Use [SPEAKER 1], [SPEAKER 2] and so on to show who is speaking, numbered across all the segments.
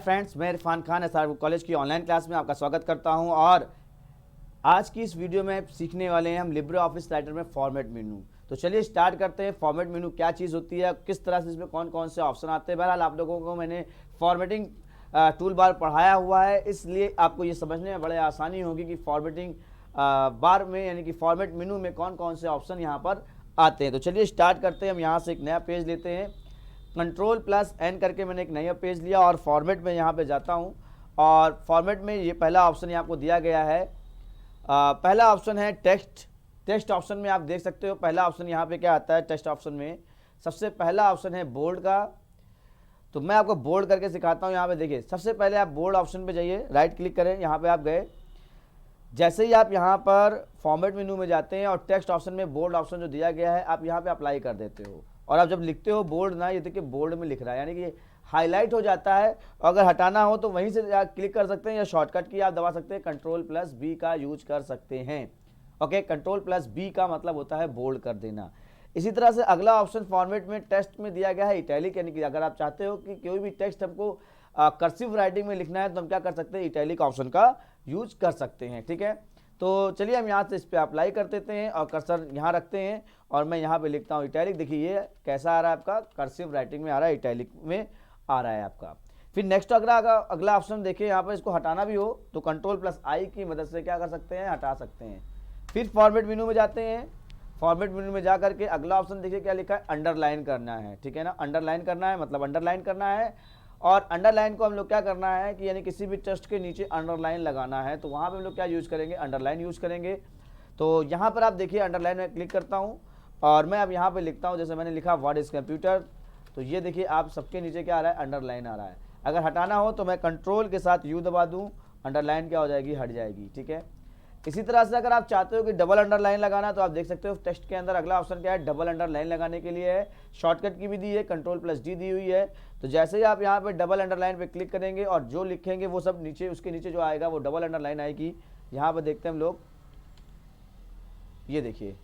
[SPEAKER 1] Friends, मैं Irfan Khan SR college की online class में आपका स्वागत करता हूं और आज की इस वीडियो में सीखने वाले हैं हम लिब्रे ऑफिस राइटर में फॉर्मेट मेनू। तो चलिए स्टार्ट करते हैं। फॉर्मेट मेनू क्या चीज़ होती है, किस तरह से इसमें कौन कौन से ऑप्शन आते हैं। बहरहाल आप लोगों को मैंने फॉर्मेटिंग टूल बार पढ़ाया हुआ है, इसलिए आपको ये समझने में बड़े आसानी होगी कि फॉर्मेटिंग बार में यानी कि फॉर्मेट मेनू में कौन कौन से ऑप्शन यहाँ पर आते हैं। तो चलिए स्टार्ट करते हैं। हम यहाँ से एक नया पेज लेते हैं, Ctrl+N करके मैंने एक नया पेज लिया और फॉर्मेट में यहाँ पे जाता हूँ और फॉर्मेट में ये पहला ऑप्शन यहाँ आपको दिया गया है। पहला ऑप्शन है टेक्स्ट। टेक्स्ट ऑप्शन में आप देख सकते हो पहला ऑप्शन यहाँ पे क्या आता है। टेक्स्ट ऑप्शन में सबसे पहला ऑप्शन है बोल्ड का, तो मैं आपको बोल्ड करके सिखाता हूँ। यहाँ पे देखिए, सबसे पहले आप बोल्ड ऑप्शन पे जाइए, राइट क्लिक करें, यहाँ पे आप गए। जैसे ही आप यहाँ पर फॉर्मेट मेनू में जाते हैं और टेक्स्ट ऑप्शन में बोल्ड ऑप्शन जो दिया गया है आप यहाँ पे अप्लाई कर देते हो और आप जब लिखते हो बोल्ड ना, ये देखिए बोल्ड में लिख रहा है, यानी कि हाईलाइट हो जाता है। अगर हटाना हो तो वहीं से क्लिक कर सकते हैं या शॉर्टकट की आप दबा सकते हैं, Ctrl+B का यूज कर सकते हैं। ओके, Ctrl+B का मतलब होता है बोल्ड कर देना। इसी तरह से अगला ऑप्शन फॉर्मेट में टेक्स्ट में दिया गया है इटैलिक, यानी कि अगर आप चाहते हो कि कोई भी टेक्स्ट हमको कर्सिव राइटिंग में लिखना है तो हम क्या कर सकते हैं, इटैलिक ऑप्शन का यूज कर सकते हैं। ठीक है, तो चलिए हम यहाँ से इस पर अप्लाई कर देते हैं और कर्सर यहाँ रखते हैं और मैं यहाँ पे लिखता हूँ इटैलिक। देखिए ये कैसा आ रहा है आपका, कर्सिव राइटिंग में आ रहा है, इटैलिक में आ रहा है आपका। फिर नेक्स्ट अगला ऑप्शन देखिए, यहाँ पर इसको हटाना भी हो तो Ctrl+I की मदद से क्या कर सकते हैं, हटा सकते हैं। फिर फॉर्मेट मेनू में जाते हैं। फॉर्मेट मेनू में जा करके अगला ऑप्शन देखिए क्या लिखा है, अंडरलाइन करना है। ठीक है ना, अंडरलाइन करना है मतलब अंडरलाइन करना है। और अंडरलाइन को हम लोग क्या करना है कि यानी किसी भी टेक्स्ट के नीचे अंडरलाइन लगाना है, तो वहाँ पे हम लोग क्या यूज़ करेंगे, अंडरलाइन यूज़ करेंगे। तो यहाँ पर आप देखिए अंडरलाइन में क्लिक करता हूँ और मैं अब यहाँ पे लिखता हूँ, जैसे मैंने लिखा व्हाट इज़ कंप्यूटर, तो ये देखिए आप सबके नीचे क्या आ रहा है, अंडरलाइन आ रहा है। अगर हटाना हो तो मैं कंट्रोल के साथ U दबा दूँ, अंडरलाइन क्या हो जाएगी, हट जाएगी। ठीक है, इसी तरह से अगर आप चाहते हो कि डबल अंडरलाइन लगाना तो आप देख सकते हो टेक्स्ट के अंदर अगला ऑप्शन क्या है, डबल अंडरलाइन लगाने के लिए है। शॉर्टकट की भी दी है, Ctrl+D दी हुई है। तो जैसे ही आप यहाँ पे डबल अंडरलाइन पे क्लिक करेंगे और जो लिखेंगे वो सब नीचे, उसके नीचे जो आएगा वो डबल अंडरलाइन आएगी। यहाँ पर देखते हैं हम लोग, ये देखिए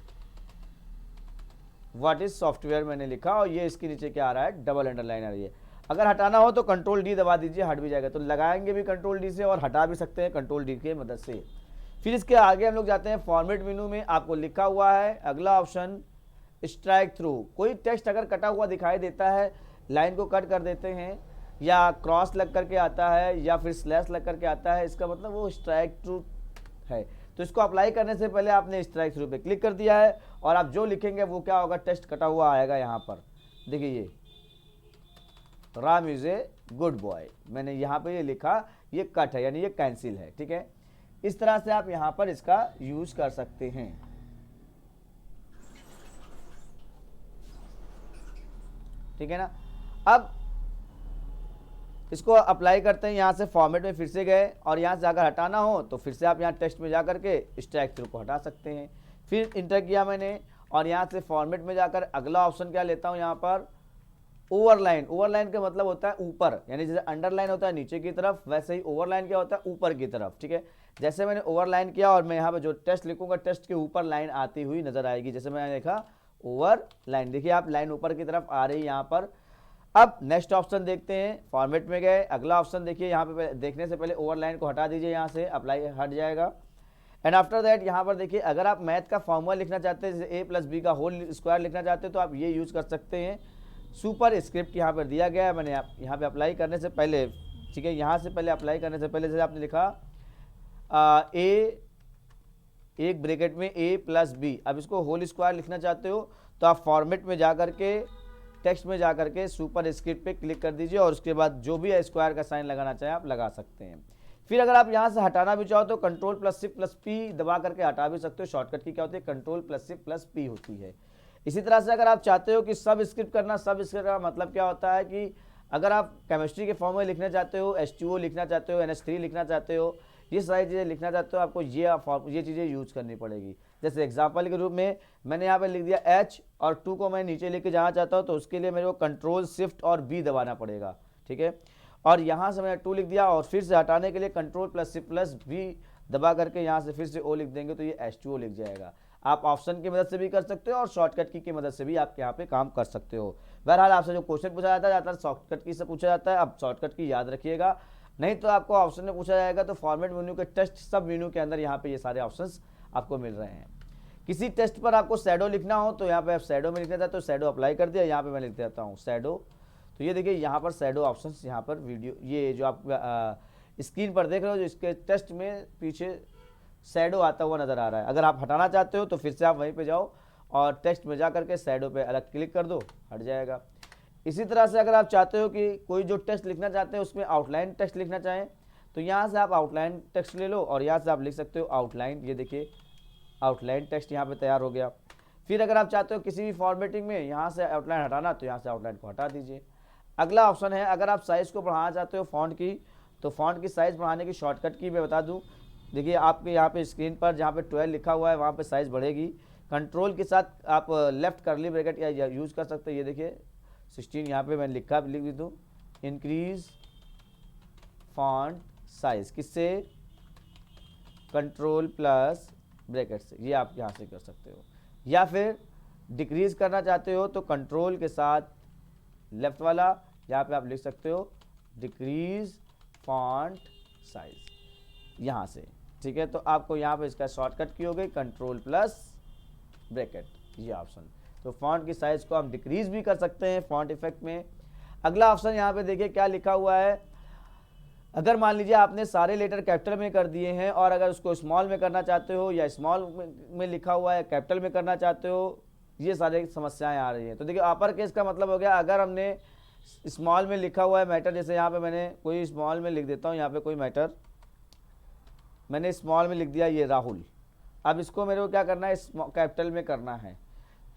[SPEAKER 1] व्हाट इज सॉफ्टवेयर मैंने लिखा और ये इसके नीचे क्या आ रहा है, डबल अंडरलाइन आ रही है। अगर हटाना हो तो Ctrl+D दबा दीजिए, हट भी जाएगा। तो लगाएंगे भी Ctrl+D से और हटा भी सकते हैं Ctrl+D की मदद से। फिर इसके आगे हम लोग जाते हैं फॉर्मेट मेनू में। आपको लिखा हुआ है अगला ऑप्शन स्ट्राइक थ्रू। कोई टेक्स्ट अगर कटा हुआ दिखाई देता है, लाइन को कट कर देते हैं या क्रॉस लग करके आता है या फिर स्लैश लग करके आता है, इसका मतलब वो स्ट्राइक थ्रू है। तो इसको अप्लाई करने से पहले आपने स्ट्राइक थ्रू पे क्लिक कर दिया है और आप जो लिखेंगे वो क्या होगा, टेक्स्ट कटा हुआ आएगा। यहाँ पर देखिए ये Ram is a good boy, मैंने यहाँ पे ये लिखा, ये कट है यानी ये कैंसिल है। ठीक है, इस तरह से आप यहां पर इसका यूज कर सकते हैं। ठीक है ना, अब इसको अप्लाई करते हैं। यहां से फॉर्मेट में फिर से गए और यहां से अगर हटाना हो तो फिर से आप यहां टेक्स्ट में जा करके स्ट्राइक थ्रू को हटा सकते हैं। फिर इंटर किया मैंने और यहां से फॉर्मेट में जाकर अगला ऑप्शन क्या लेता हूं, यहां पर ओवरलाइन। ओवरलाइन का मतलब होता है ऊपर, यानी जैसे अंडरलाइन होता है नीचे की तरफ, वैसे ही ओवरलाइन क्या होता है, ऊपर की तरफ। ठीक है, जैसे मैंने ओवरलाइन किया और मैं यहाँ पे जो टेक्स्ट लिखूंगा टेक्स्ट के ऊपर लाइन आती हुई नजर आएगी। जैसे मैंने लिखा ओवरलाइन, देखिए आप लाइन ऊपर की तरफ आ रही है यहाँ पर। अब नेक्स्ट ऑप्शन देखते हैं, फॉर्मेट में गए, अगला ऑप्शन देखिए, यहाँ पे देखने से पहले ओवरलाइन को हटा दीजिए, यहाँ से अप्लाई हट जाएगा। एंड आफ्टर दैट यहाँ पर देखिए, अगर आप मैथ का फॉर्मूला लिखना चाहते हैं, जैसे A+B का होल स्क्वायर लिखना चाहते हैं तो आप ये यूज कर सकते हैं। सुपर स्क्रिप्ट यहाँ पर दिया गया है, मैंने यहाँ पे अप्लाई करने से पहले, ठीक है, यहाँ से पहले अप्लाई करने से पहले जैसे आपने लिखा एक ब्रैकेट में A+B, अब इसको होल स्क्वायर लिखना चाहते हो तो आप फॉर्मेट में जा करके टेक्स्ट में जा करके सुपर स्क्रिप्ट पे क्लिक कर दीजिए और उसके बाद जो भी स्क्वायर का साइन लगाना चाहें आप लगा सकते हैं। फिर अगर आप यहाँ से हटाना भी चाहो तो Ctrl+Shift+P दबा करके हटा भी सकते हो। शॉर्टकट की क्या होती है, Ctrl+Shift+P होती है। इसी तरह से अगर आप चाहते हो कि सब स्क्रिप्ट करना, सब स्क्रिप्ट का मतलब क्या होता है कि अगर आप केमिस्ट्री के फॉर्मूले लिखना चाहते हो, H2O लिखना चाहते हो, NH3 लिखना चाहते हो, ये सारी चीज़ें लिखना चाहते हो, आपको ये चीज़ें यूज करनी पड़ेगी। जैसे एग्जांपल के रूप में मैंने यहाँ पे लिख दिया H और 2 को मैं नीचे लेके जाना चाहता हूँ तो उसके लिए मेरे को Ctrl+Shift+B दबाना पड़ेगा। ठीक है, और यहाँ से मैंने 2 लिख दिया और फिर से हटाने के लिए Ctrl+Shift+V दबा करके यहाँ से फिर से O लिख देंगे तो ये H2O लिख जाएगा। आप ऑप्शन की मदद से भी कर सकते हो और शॉर्टकट की मदद से भी आप यहाँ पे काम कर सकते हो। बहरहाल आपसे जो क्वेश्चन पूछा जाता है ज़्यादातर शॉर्टकट की से पूछा जाता है, अब शॉर्टकट की याद रखिएगा, नहीं तो आपको ऑप्शन में पूछा जाएगा तो फॉर्मेट मेन्यू के टेस्ट सब मेन्यू के अंदर यहाँ पे ये सारे ऑप्शंस आपको मिल रहे हैं। किसी टेस्ट पर आपको शैडो लिखना हो तो यहाँ पे आप शैडो में लिखना था तो शैडो अप्लाई कर दिया, यहाँ पे मैं लिख देता हूँ शैडो। तो ये देखिए यहाँ पर शैडो ऑप्शंस, यहाँ पर वीडियो ये जो आप स्क्रीन पर देख रहे हो जो इसके टेस्ट में पीछे शैडो आता हुआ नज़र आ रहा है। अगर आप हटाना चाहते हो तो फिर से आप वहीं पे जाओ और टेक्स्ट में जा करके शैडो पे अलग क्लिक कर दो, हट जाएगा। इसी तरह से अगर आप चाहते हो कि कोई जो टेक्स्ट लिखना चाहते हैं उसमें आउटलाइन टेक्स्ट लिखना चाहें तो यहाँ से आप आउटलाइन टेक्स्ट ले लो और यहाँ से आप लिख सकते हो आउटलाइन। ये देखिए आउटलाइन टेक्स्ट यहाँ पे तैयार हो गया। फिर अगर आप चाहते हो किसी भी फॉर्मेटिंग में यहाँ से आउटलाइन हटाना तो यहाँ से आउटलाइन को हटा दीजिए। अगला ऑप्शन है अगर आप साइज़ को बढ़ाना चाहते हो फॉन्ट की, तो फॉन्ट की साइज़ बढ़ाने की शॉर्टकट की मैं बता दूं। देखिए आपके यहाँ पे स्क्रीन पर जहाँ पे 12 लिखा हुआ है वहाँ पे साइज़ बढ़ेगी, कंट्रोल के साथ आप लेफ्ट करली ब्रैकेट या यूज़ कर सकते हैं। ये देखिए 16 यहाँ पे मैंने लिख भी दूँ, इंक्रीज फॉन्ट साइज़ किससे, कंट्रोल प्लस ब्रैकेट से, ये आप यहाँ से कर सकते हो। या फिर डिक्रीज़ करना चाहते हो तो कंट्रोल के साथ लेफ्ट वाला यहाँ पे आप लिख सकते हो डिक्रीज फॉन्ट साइज यहाँ से, ठीक है। तो आपको यहाँ पे इसका शॉर्टकट की हो गई कंट्रोल प्लस ब्रैकेट, ये ऑप्शन। तो फॉन्ट की साइज़ को हम डिक्रीज भी कर सकते हैं फॉन्ट इफेक्ट में। अगला ऑप्शन यहाँ पे देखिए क्या लिखा हुआ है। अगर मान लीजिए आपने सारे लेटर कैपिटल में कर दिए हैं और अगर उसको स्मॉल में करना चाहते हो या स्मॉल में लिखा हुआ है कैपिटल में करना चाहते हो, ये सारे समस्याएं आ रही हैं। तो देखिए अपर केस का मतलब हो गया अगर हमने स्मॉल में लिखा हुआ है मैटर, जैसे यहाँ पे मैंने कोई स्मॉल में लिख देता हूँ, यहाँ पे कोई मैटर मैंने स्मॉल में लिख दिया ये राहुल। अब इसको मेरे को क्या करना है, कैपिटल में करना है।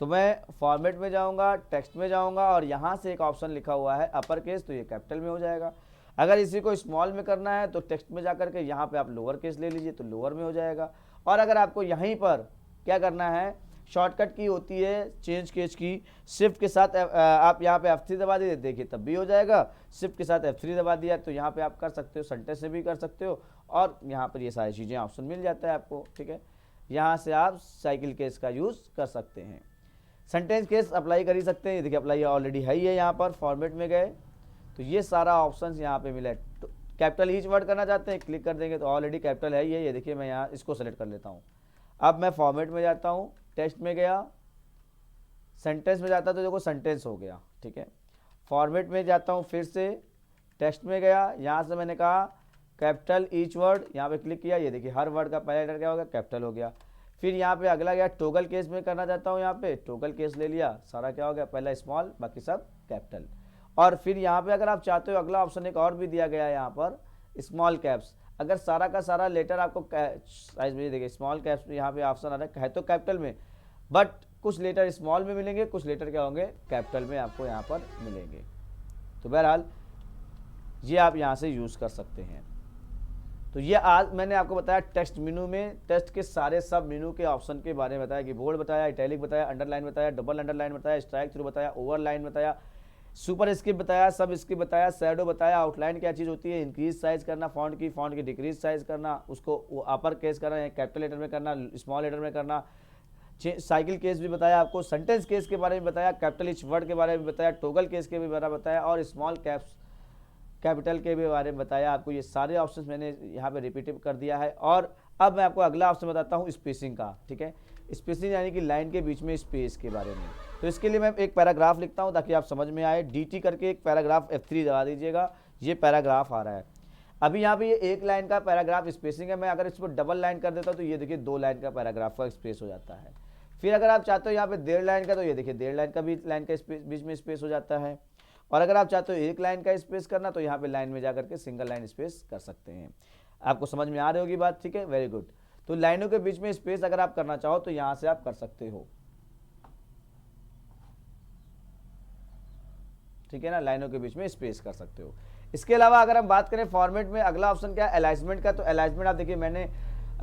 [SPEAKER 1] तो मैं फॉर्मेट में जाऊँगा, टेक्स्ट में जाऊँगा और यहाँ से एक ऑप्शन लिखा हुआ है अपर केस, तो ये कैपिटल में हो जाएगा। अगर इसी को स्मॉल में करना है तो टेक्स्ट में जाकर के यहाँ पे आप लोअर केस ले लीजिए तो लोअर में हो जाएगा। और अगर आपको यहीं पर क्या करना है, शॉर्टकट की होती है चेंज केस की, शिफ्ट के साथ आप यहाँ पे F3 दबा दीजिए, देखिए तब भी हो जाएगा। शिफ्ट के साथ F3 दबा दिया तो यहाँ पे आप कर सकते हो, सेंटेंस से भी कर सकते हो और यहाँ पर ये सारी चीज़ें ऑप्शन मिल जाता है आपको, ठीक है। यहाँ से आप साइकिल केस का यूज़ कर सकते हैं, सेंटेंस केस अप्लाई कर ही सकते हैं। देखिए अप्लाई ऑलरेडी है ही है, यहाँ पर फॉर्मेट में गए तो ये सारा ऑप्शन यहाँ पे मिला है। तो कैपिटल ईच वर्ड करना चाहते हैं, क्लिक कर देंगे तो ऑलरेडी कैपिटल है ये देखिए। मैं यहाँ इसको सेलेक्ट कर लेता हूँ। अब मैं फॉर्मेट में जाता हूँ, टेक्स्ट में गया, सेंटेंस में जाता तो देखो सेंटेंस हो गया, ठीक है। फॉर्मेट में जाता हूँ, फिर से टेक्स्ट में गया, यहाँ से मैंने कहा कैपिटल ईच वर्ड, यहाँ पे क्लिक किया, ये देखिए हर वर्ड का पहला लेटर क्या हो गया, कैपिटल हो गया। फिर यहाँ पे अगला गया टोगल केस में करना चाहता हूँ, यहाँ पे टोगल केस ले लिया, सारा क्या हो गया, पहला स्मॉल बाकी सब कैपिटल। और फिर यहाँ पे अगर आप चाहते हो अगला ऑप्शन एक और भी दिया गया है यहाँ पर स्मॉल कैप्स। अगर सारा का सारा लेटर आपको साइज में देखिए स्मॉल कैप्स में यहाँ पे ऑप्शन आ रहा है तो कैपिटल में, बट कुछ लेटर स्मॉल में मिलेंगे, कुछ लेटर क्या होंगे कैपिटल में आपको यहाँ पर मिलेंगे। तो बहरहाल ये आप यहाँ से यूज़ कर सकते हैं। तो ये आज मैंने आपको बताया टेक्स्ट मेनू में टेक्स्ट के सारे सब मेनू के ऑप्शन के बारे में बताया कि बोल्ड बताया, इटैलिक बताया, अंडरलाइन बताया, डबल अंडरलाइन बताया, स्ट्राइक थ्रू बताया, ओवरलाइन बताया, सुपर स्क्रिप्ट बताया, सब स्क्रिप्ट बताया, शैडो बताया, आउटलाइन क्या चीज़ होती है, इंक्रीज साइज करना फॉन्ट की डिक्रीज साइज करना, उसको अपर केस करना या कैपिटल लेटर में करना, स्मॉल लेटर में करना, साइकिल केस भी बताया आपको, सेंटेंस केस के बारे में बताया, कैपिटल ईच वर्ड के बारे में बताया, टोगल केस के भी बारे में बताया और स्मॉल कैपिटल के भी बारे में बताया आपको। ये सारे ऑप्शंस मैंने यहाँ पे रिपीट कर दिया है। और अब मैं आपको अगला ऑप्शन बताता हूँ स्पेसिंग का, ठीक है। स्पेसिंग यानी कि लाइन के बीच में स्पेस के बारे में। तो इसके लिए मैं एक पैराग्राफ लिखता हूँ ताकि आप समझ में आए। DT करके एक पैराग्राफ F3 दबा दीजिएगा, ये पैराग्राफ आ रहा है। अभी यहाँ पे ये एक लाइन का पैराग्राफ स्पेसिंग है, मैं अगर इसको डबल लाइन कर देता हूँ तो ये देखिए 2 लाइन का पैराग्राफ का स्पेस हो जाता है। फिर अगर आप चाहते हो यहाँ पे 1.5 लाइन का तो ये देखिए 1.5 लाइन का भी लाइन का बीच में स्पेस हो जाता है। और अगर आप चाहते हो 1 लाइन का स्पेस करना तो यहाँ पे लाइन में जाकर के सिंगल लाइन स्पेस कर सकते हैं। आपको समझ में आ रही होगी बात, ठीक है, वेरी गुड। तो लाइनों के बीच में स्पेस अगर आप करना चाहो तो यहाँ से आप कर सकते हो, ठीक है ना, लाइनों के बीच में स्पेस कर सकते हो। इसके अलावा अगर हम बात करें फॉर्मेट में, अगला ऑप्शन क्या है अलाइनमेंट का। तो अलाइनमेंट आप देखिए मैंने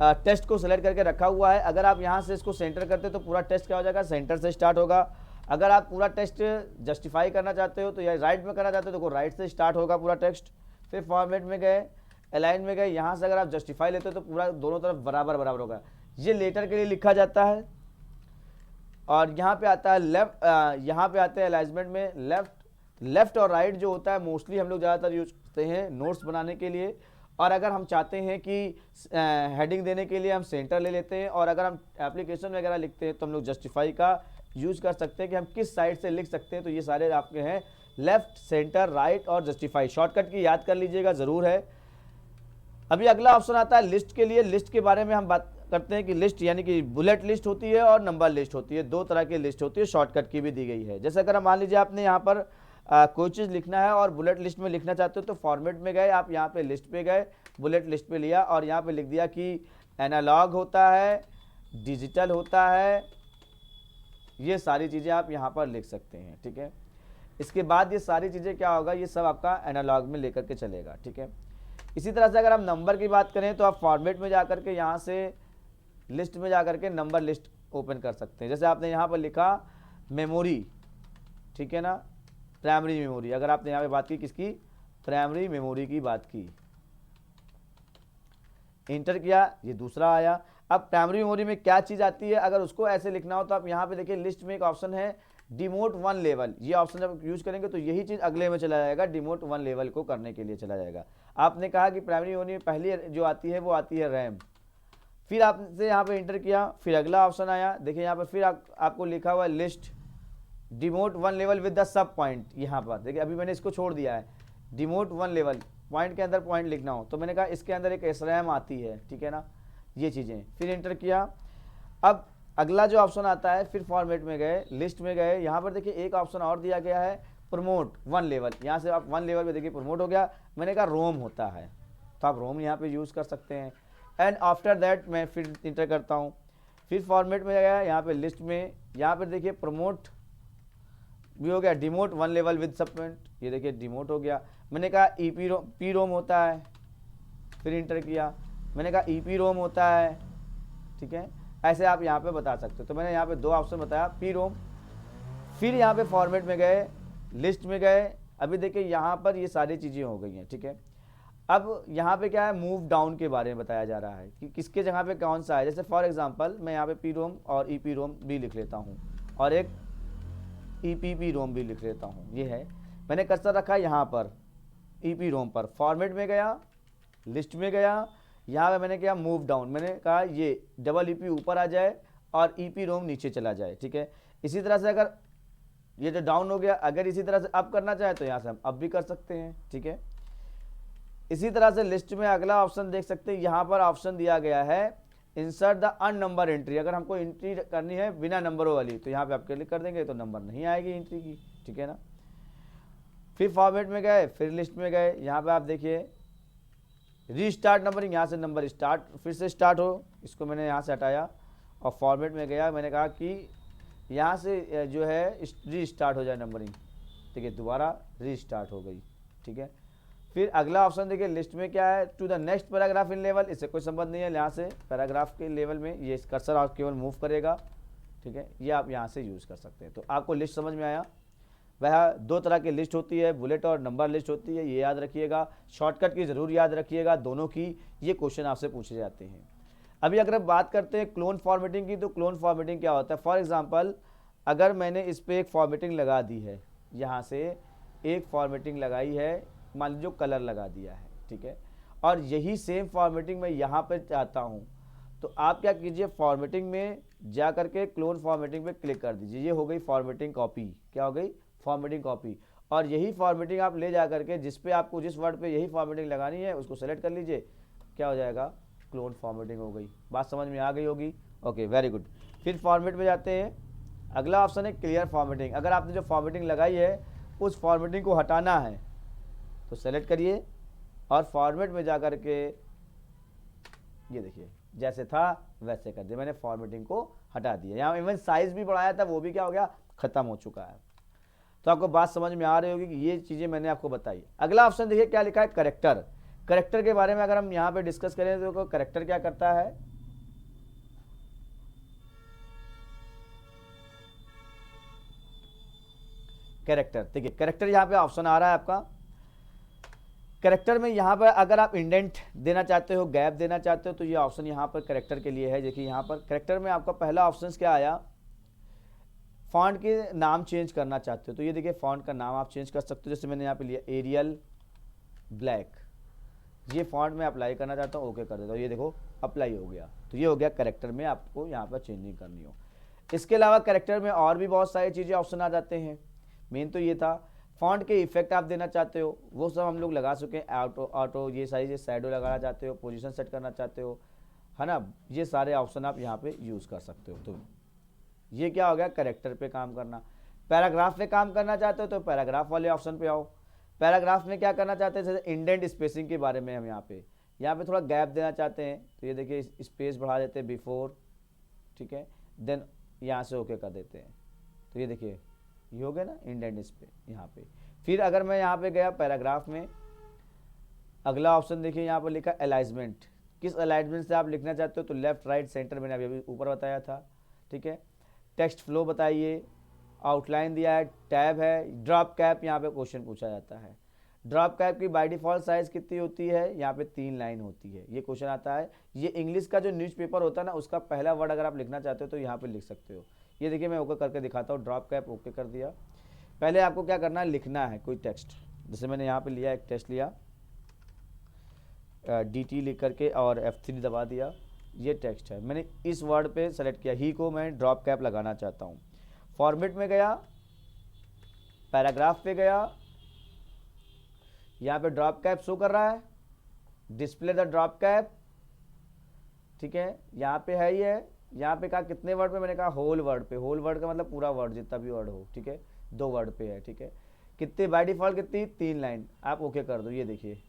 [SPEAKER 1] टेक्स्ट को सेलेक्ट करके रखा हुआ है। अगर आप यहाँ से इसको सेंटर करते तो पूरा टेक्स्ट क्या हो जाएगा, सेंटर से स्टार्ट होगा। अगर आप पूरा टेक्स्ट जस्टिफाई करना चाहते हो तो या राइट में करना चाहते हो तो राइट से स्टार्ट होगा पूरा टेक्स्ट। फिर फॉर्मेट में गए, अलाइन में गए, यहाँ से अगर आप जस्टिफाई लेते हो तो पूरा दोनों तरफ बराबर बराबर होगा। ये लेटर के लिए लिखा जाता है, और यहाँ पे आता है लेफ्ट, यहाँ पे आते हैं अलाइनमेंट में लेफ्ट और राइट जो होता है मोस्टली हम लोग ज़्यादातर यूज करते हैं नोट्स बनाने के लिए। और अगर हम चाहते हैं कि हेडिंग देने के लिए हम सेंटर ले लेते हैं, और अगर हम एप्लीकेशन वगैरह लिखते हैं तो हम लोग जस्टिफाई का यूज़ कर सकते हैं कि हम किस साइड से लिख सकते हैं। तो ये सारे आपके हैं लेफ्ट, सेंटर, राइट और जस्टिफाई। शॉर्टकट की याद कर लीजिएगा ज़रूर है। अभी अगला ऑप्शन आता है लिस्ट के लिए। लिस्ट के बारे में हम बात करते हैं कि लिस्ट यानी कि बुलेट लिस्ट होती है और नंबर लिस्ट होती है, दो तरह की लिस्ट होती है, शॉर्टकट की भी दी गई है। जैसे अगर मान लीजिए आपने यहाँ पर कोई चीज़ लिखना है और बुलेट लिस्ट में लिखना चाहते हो तो फॉर्मेट में गए, आप यहाँ पे लिस्ट पे गए, बुलेट लिस्ट पे लिया और यहाँ पे लिख दिया कि एनालॉग होता है, डिजिटल होता है, ये सारी चीज़ें आप यहाँ पर लिख सकते हैं। ठीक है, इसके बाद ये सारी चीज़ें क्या होगा, ये सब आपका एनालॉग में लेकर के चलेगा। ठीक है, इसी तरह से अगर हम नंबर की बात करें तो आप फॉर्मेट में जाकर के यहाँ से लिस्ट में जाकर के नंबर लिस्ट ओपन कर सकते हैं। जैसे आपने यहाँ पर लिखा मेमोरी, ठीक है ना, प्राइमरी मेमोरी। अगर आपने यहाँ पे बात की किसकी, प्राइमरी मेमोरी की बात की, इंटर किया, ये दूसरा आया। अब प्राइमरी मेमोरी में क्या चीज़ आती है, अगर उसको ऐसे लिखना हो तो आप यहाँ पे देखिए लिस्ट में एक ऑप्शन है डिमोट वन लेवल। ये ऑप्शन जब यूज करेंगे तो यही चीज़ अगले में चला जाएगा, डिमोट वन लेवल को करने के लिए चला जाएगा। आपने कहा कि प्राइमरी मेमोरी में पहली जो आती है वो आती है रैम, फिर आपसे यहाँ पे इंटर किया, फिर अगला ऑप्शन आया, देखिए यहाँ पर फिर आपको लिखा हुआ है list demote one level with the sub point. यहाँ पर देखिए अभी मैंने इसको छोड़ दिया है, डिमोट वन लेवल पॉइंट के अंदर पॉइंट लिखना हो तो मैंने कहा इसके अंदर एक SRAM आती है, ठीक है ना, ये चीज़ें। फिर इंटर किया, अब अगला जो ऑप्शन आता है फिर फॉर्मेट में गए, लिस्ट में गए, यहाँ पर देखिए एक ऑप्शन और दिया गया है प्रमोट वन लेवल। यहाँ से आप वन लेवल पे देखिए प्रमोट हो गया, मैंने कहा रोम होता है तो आप रोम यहाँ पे यूज़ कर सकते हैं। एंड आफ्टर दैट मैं फिर इंटर करता हूँ, फिर फॉर्मेट में गया, यहाँ पे लिस्ट में, यहाँ पर देखिए प्रमोट भी हो गया, डिमोट वन लेवल विद सब पॉइंट, ये देखिए डिमोट हो गया। मैंने कहा पी रोम होता है, फिर इंटर किया, मैंने कहा EP रोम होता है। ठीक है, ऐसे आप यहाँ पे बता सकते हो। तो मैंने यहाँ पे दो ऑप्शन बताया, पी रोम, फिर यहाँ पे फॉर्मेट में गए, लिस्ट में गए। अभी देखिए यहाँ पर ये सारी चीज़ें हो गई हैं। ठीक है, अब यहाँ पे क्या है, मूव डाउन के बारे में बताया जा रहा है कि किसके जगह पे कौन सा है। जैसे फॉर एग्जांपल मैं यहाँ पे पी रोम और EP रोम भी लिख लेता हूँ और एक EPP रोम भी लिख लेता हूँ। ये है, मैंने कर्सर रखा यहाँ पर EP रोम पर, फॉर्मेट में गया, लिस्ट में गया, यहाँ पे मैंने किया मूव डाउन, मैंने कहा ये डबल EP ऊपर आ जाए और EP रोम नीचे चला जाए। ठीक है, इसी तरह से अगर ये जो डाउन हो गया, अगर इसी तरह से अप करना चाहे तो यहाँ से हम अप भी कर सकते हैं। ठीक है, इसी तरह से लिस्ट में अगला ऑप्शन देख सकते हैं, यहाँ पर ऑप्शन दिया गया है इंसर्ट द अननंबर एंट्री। अगर हमको एंट्री करनी है बिना नंबरों वाली तो यहाँ पे आप क्लिक कर देंगे तो नंबर नहीं आएगी एंट्री की। ठीक है ना, फिर फॉर्मेट में गए, फिर लिस्ट में गए, यहाँ पे आप देखिए रीस्टार्ट नंबरिंग, यहाँ से नंबर स्टार्ट फिर से स्टार्ट हो, इसको मैंने यहाँ से हटाया और फॉर्मेट में गया, मैंने कहा कि यहाँ से जो है रीस्टार्ट हो जाए नंबरिंग। ठीक है, दोबारा रीस्टार्ट हो गई। ठीक है, फिर अगला ऑप्शन देखिए लिस्ट में क्या है, to the next paragraph in level, इससे कोई संबंध नहीं है, यहाँ से पैराग्राफ के लेवल में ये कर्सर आप केवल मूव करेगा। ठीक है, ये आप यहाँ से यूज़ कर सकते हैं। तो आपको लिस्ट समझ में आया। वह दो तरह की लिस्ट होती है, बुलेट और नंबर लिस्ट होती है, ये याद रखिएगा। शॉर्टकट की ज़रूर याद रखिएगा, दोनों की, ये क्वेश्चन आपसे पूछे जाते हैं। अभी अगर बात करते हैं क्लोन फॉर्मेटिंग की, तो क्लोन फॉर्मेटिंग क्या होता है। फॉर एग्जांपल अगर मैंने इस पर एक फॉर्मेटिंग लगा दी है, यहाँ से एक फॉर्मेटिंग लगाई है, मान लीजिए कलर लगा दिया है, ठीक है, और यही सेम फॉर्मेटिंग मैं यहाँ पर चाहता हूँ, तो आप क्या कीजिए, फॉर्मेटिंग में जा करके क्लोन फॉर्मेटिंग पे क्लिक कर दीजिए। ये हो गई फॉर्मेटिंग कॉपी, क्या हो गई, फॉर्मेटिंग कॉपी। और यही फॉर्मेटिंग आप ले जा करके जिस पे आपको जिस वर्ड पे यही फॉर्मेटिंग लगानी है उसको सेलेक्ट कर लीजिए, क्या हो जाएगा, क्लोन फॉर्मेटिंग हो गई। बात समझ में आ गई होगी। Okay, very good. फिर फॉर्मेट में जाते हैं, अगला ऑप्शन है क्लियर फॉर्मेटिंग। अगर आपने जो फॉर्मेटिंग लगाई है उस फॉर्मेटिंग को हटाना है तो सेलेक्ट करिए और फॉर्मेट में जा कर के ये देखिए जैसे था वैसे कर दिया, मैंने फॉर्मेटिंग को हटा दिया। यहाँ इवन साइज भी बढ़ाया था, वो भी क्या हो गया, खत्म हो चुका है। तो आपको बात समझ में आ रही होगी कि ये चीज़ें मैंने आपको बताई। अगला ऑप्शन देखिए क्या लिखा है, करेक्टर। करेक्टर के बारे में अगर हम यहाँ पे डिस्कस करें तो करेक्टर क्या करता है, कैरेक्टर, देखिए कैरेक्टर यहाँ पे ऑप्शन आ रहा है आपका। कैरेक्टर में यहाँ पर अगर आप इंडेंट देना चाहते हो, गैप देना चाहते हो, तो ये ऑप्शन यहाँ पर कैरेक्टर के लिए है। देखिए यहाँ पर कैरेक्टर में आपका पहला ऑप्शन क्या आया, फॉन्ट के नाम चेंज करना चाहते हो तो ये देखिए फॉन्ट का नाम आप चेंज कर सकते हो। जैसे मैंने यहाँ पे लिया एरियल ब्लैक, ये फॉन्ट मैं अप्लाई करना चाहता हूँ, ओके कर देता हूँ। ये देखो अप्लाई हो गया। तो ये हो गया कैरेक्टर में आपको यहाँ पर चेंजिंग करनी हो। इसके अलावा कैरेक्टर में और भी बहुत सारी चीज़ें ऑप्शन आ जाते हैं। मेन तो ये था फॉन्ट के इफेक्ट आप देना चाहते हो वो सब हम लोग लगा चुके हैं। ऑटो ये सारी चीज़, शैडो लगाना चाहते हो, पोजीशन सेट करना चाहते हो, है ना, ये सारे ऑप्शन आप यहाँ पे यूज़ कर सकते हो। तो ये क्या हो गया, कैरेक्टर पे काम करना। पैराग्राफ पे काम करना चाहते हो तो पैराग्राफ वाले ऑप्शन पे आओ। पैराग्राफ में क्या करना चाहते हैं, जैसे इंडेंट स्पेसिंग के बारे में हम यहाँ पे थोड़ा गैप देना चाहते हैं तो ये देखिए स्पेस बढ़ा देते हैं बिफोर, ठीक है, देन यहाँ से ओके कर देते हैं। तो ये देखिए ये हो गया ना इंडेंट इस पे यहाँ पे। फिर अगर मैं यहाँ पे गया पैराग्राफ में, अगला ऑप्शन देखिए यहाँ पर लिखा अलाइनमेंट। किस अलाइनमेंट से आप लिखना चाहते हो तो लेफ्ट राइट सेंटर मैंने अभी ऊपर बताया था, ठीक है। टेक्स्ट फ्लो बताइए, आउटलाइन दिया है, टैब है, ड्रॉप कैप यहाँ पे क्वेश्चन पूछा जाता है। ड्रॉप कैप की बाय डिफॉल्ट साइज कितनी होती है, यहाँ पे 3 लाइन होती है। ये क्वेश्चन आता है, ये इंग्लिश का जो न्यूज़पेपर होता है ना उसका पहला वर्ड अगर आप लिखना चाहते हो तो यहाँ पे लिख सकते हो। ये देखिए मैं ओके करके दिखाता हूँ, ड्रॉप कैप ओके कर दिया। पहले आपको क्या करना है, लिखना है कोई टेक्स्ट। जैसे मैंने यहाँ पे लिया, एक टेक्स्ट लिया, DT लिख करके और F3 दबा दिया। ये टेक्स्ट है, मैंने इस वर्ड पे सेलेक्ट किया, ही को मैं ड्रॉप कैप लगाना चाहता हूँ। फॉर्मेट में गया, पैराग्राफ पे गया, यहाँ पे ड्रॉप कैप शो कर रहा है, डिस्प्ले द ड्रॉप कैप, ठीक है, यहाँ पे है ही है। यहाँ पे कहा कितने वर्ड पे, मैंने कहा होल वर्ड पे। होल वर्ड का मतलब पूरा वर्ड, जितना भी वर्ड हो, ठीक है, 2 वर्ड पे है, ठीक है। कितने बाय डिफॉल्ट कितनी, 3 लाइन, आप ओके कर दो। ये देखिए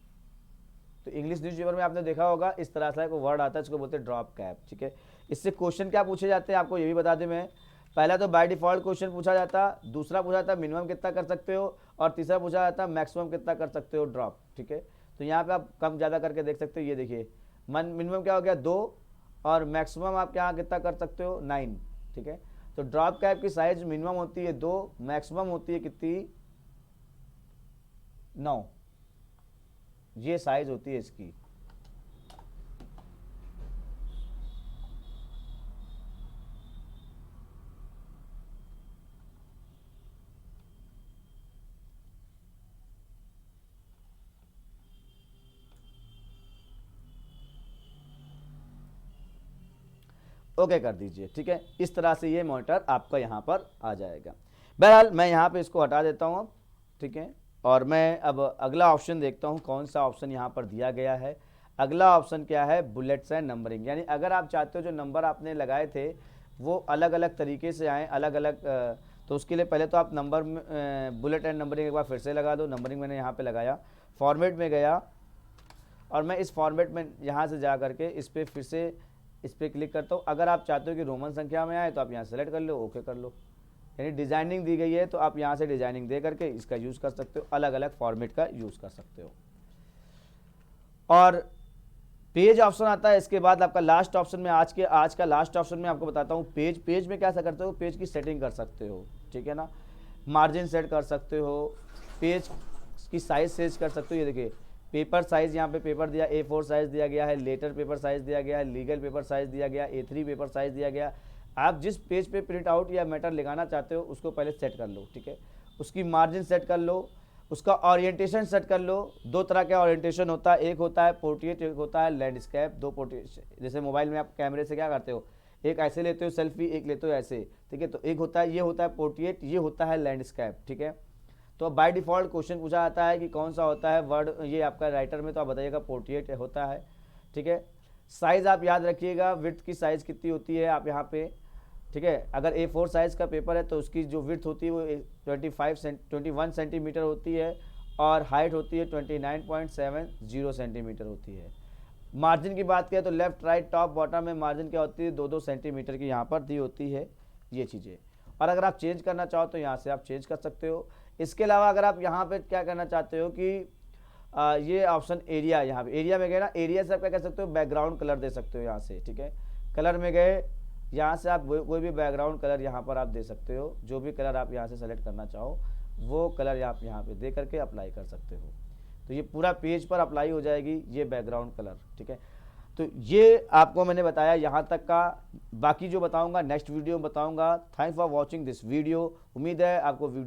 [SPEAKER 1] तो इंग्लिश न्यूज़पेपर में आपने देखा होगा इस तरह से कोई वर्ड आता है, इसको बोलते हैं ड्रॉप कैप, ठीक है। इससे क्वेश्चन क्या पूछे जाते हैं आपको ये भी बता दें मैं। पहला तो बाय डिफॉल्ट क्वेश्चन पूछा जाता, दूसरा पूछा जाता मिनिमम कितना कर सकते हो, और तीसरा पूछा जाता मैक्सिमम कितना कर सकते हो ड्रॉप, ठीक है। तो यहाँ पे आप कम ज़्यादा करके देख सकते हो। ये देखिए मिनिमम क्या हो गया 2, और मैक्सिमम आप यहाँ कितना कर सकते हो 9, ठीक है। तो ड्रॉप कैप की साइज मिनिमम होती है 2, मैक्सिमम होती है कितनी 9, ये साइज होती है इसकी। ओके कर दीजिए, ठीक है। इस तरह से ये मॉनिटर आपका यहाँ पर आ जाएगा। बहरहाल मैं यहाँ पे इसको हटा देता हूँ अब, ठीक है। और मैं अब अगला ऑप्शन देखता हूँ कौन सा ऑप्शन यहाँ पर दिया गया है। अगला ऑप्शन क्या है, बुलेट्स एंड नंबरिंग। यानी अगर आप चाहते हो जो नंबर आपने लगाए थे वो अलग अलग तरीके से आएँ, अलग अलग, तो उसके लिए पहले तो आप नंबर बुलेट एंड नंबरिंग एक बार फिर से लगा दो। नंबरिंग मैंने यहाँ पर लगाया, फॉर्मेट में गया, और मैं इस फॉर्मेट में यहाँ से जा करके इस पर फिर से इस पर क्लिक करता हूँ। अगर आप चाहते हो कि रोमन संख्या में आए तो आप यहाँ सेलेक्ट कर लो, ओके कर लो। यानी डिजाइनिंग दी गई है तो आप यहाँ से डिजाइनिंग दे करके इसका यूज़ कर सकते हो, अलग अलग फॉर्मेट का यूज़ कर सकते हो। और पेज ऑप्शन आता है इसके बाद आपका लास्ट ऑप्शन में, आज का लास्ट ऑप्शन में आपको बताता हूँ पेज में क्या करते हो, पेज की सेटिंग कर सकते हो, ठीक है ना। मार्जिन सेट कर सकते हो, पेज की साइज सेट कर सकते हो। ये देखिए पेपर साइज़, यहाँ पे पेपर दिया A4 साइज़ दिया गया है, लेटर पेपर साइज़ दिया गया है, लीगल पेपर साइज़ दिया गया, A3 पेपर साइज़ दिया गया। आप जिस पेज पे प्रिंट आउट या मैटर लगाना चाहते हो उसको पहले सेट कर लो, ठीक है। उसकी मार्जिन सेट कर लो, उसका ओरिएंटेशन सेट कर लो। 2 तरह का ओरिएंटेशन होता है, एक होता है पोर्ट्रेट, एक होता है लैंडस्केप। 2 पोर्ट्रेट, जैसे मोबाइल में आप कैमरे से क्या करते हो, एक ऐसे लेते हो सेल्फी, एक लेते हो ऐसे, ठीक है। तो एक होता है, ये होता है पोर्ट्रेट, ये होता है लैंडस्केप, ठीक है। तो बाय डिफ़ॉल्ट क्वेश्चन पूछा जाता है कि कौन सा होता है वर्ड, ये आपका राइटर में तो आप बताइएगा पोर्ट्रेट होता है, ठीक है। साइज़ आप याद रखिएगा, विड्थ की साइज़ कितनी होती है आप यहाँ पे, ठीक है। अगर A4 साइज़ का पेपर है तो उसकी जो विड्थ होती है वो 21 सेंटीमीटर होती है, और हाइट होती है 29.70 सेंटीमीटर होती है। मार्जिन की बात करें तो लेफ़्ट राइट टॉप बॉटम में मार्जिन क्या होती है, 2-2 सेंटीमीटर की यहाँ पर दी होती है ये चीज़ें। और अगर आप चेंज करना चाहो तो यहाँ से आप चेंज कर सकते हो। इसके अलावा अगर आप यहाँ पे क्या करना चाहते हो कि ये ऑप्शन एरिया, यहाँ पे एरिया में गए ना, एरिया से आप क्या कर सकते हो, बैकग्राउंड कलर दे सकते हो यहाँ से, ठीक है। कलर में गए, यहाँ से आप कोई भी बैकग्राउंड कलर यहाँ पर आप दे सकते हो। जो भी कलर आप यहाँ से सेलेक्ट करना चाहो वो कलर आप यहाँ पे दे करके अप्लाई कर सकते हो। तो ये पूरा पेज पर अप्लाई हो जाएगी ये बैकग्राउंड कलर, ठीक है। तो ये आपको मैंने बताया यहाँ तक का, बाकी जो बताऊंगा नेक्स्ट वीडियो में बताऊंगा। Thanks for watching this video. उम्मीद है आपको वीडियो